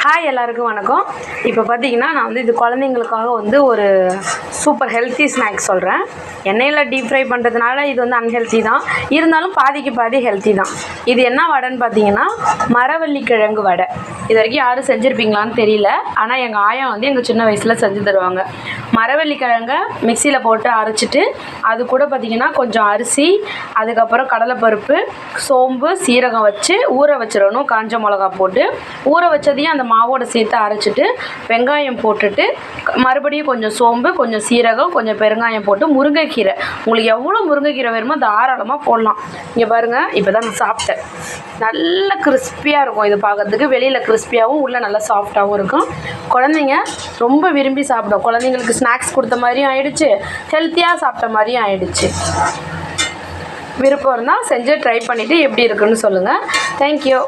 Hi எல்லாருக்கும் வணக்கம். இப்போ பார்த்தீங்கன்னா நான் வந்து இது குழந்தைங்களுக்காக வந்து ஒரு சூப்பர் ஹெல்த்தி ஸ்நாக்ஸ் சொல்கிறேன். எண்ணெயில் டீப் ஃப்ரை பண்ணுறதுனால இது வந்து அன்ஹெல்த்தி தான், இருந்தாலும் பாதிக்கு பாதி ஹெல்த்தி தான். இது என்ன வடைன்னு பார்த்தீங்கன்னா மரவள்ளி கிழங்கு வடை. இது வரைக்கும் யாரும் செஞ்சுருப்பீங்களான்னு தெரியல, ஆனால் எங்கள் ஆயா வந்து எங்கள் சின்ன வயசில் செஞ்சு தருவாங்க. மரவள்ளி கிழங்கை மிக்சியில் போட்டு அரைச்சிட்டு அது கூட பார்த்திங்கன்னா கொஞ்சம் அரிசி, அதுக்கப்புறம் கடலைப்பருப்பு, சோம்பு, சீரகம் வச்சு ஊற வச்சிடணும். காஞ்ச மிளகா போட்டு ஊற வச்சதையும் அந்த மாவோடு சேர்த்து அரைச்சிட்டு வெங்காயம் போட்டுட்டு மறுபடியும் கொஞ்சம் சோம்பு, கொஞ்சம் சீரகம், கொஞ்சம் பெருங்காயம் போட்டு முருங்கைக்கீரை, உங்களுக்கு எவ்வளோ முருங்கைக்கீரை வேணுமோ தாராளமாக போடலாம். இங்கே பாருங்கள், இப்போ தான் நான் சாப்பிட்டேன். நல்ல கிறிஸ்பியாக இருக்கும். இது பார்க்கறதுக்கு வெளியில் கிறிஸ்பியாகவும் உள்ளே நல்லா சாஃப்டாகவும் இருக்கும். குழந்தைங்க ரொம்ப விரும்பி சாப்பிடும். குழந்தைங்களுக்கு ஸ்நாக்ஸ் கொடுத்த மாதிரியும் ஆயிடுச்சு, ஹெல்த்தியாக சாப்பிட்ட மாதிரியும் ஆயிடுச்சு. விருப்பம் இருந்தால் செஞ்சு ட்ரை பண்ணிவிட்டு எப்படி இருக்குன்னு சொல்லுங்கள். தேங்க்யூ.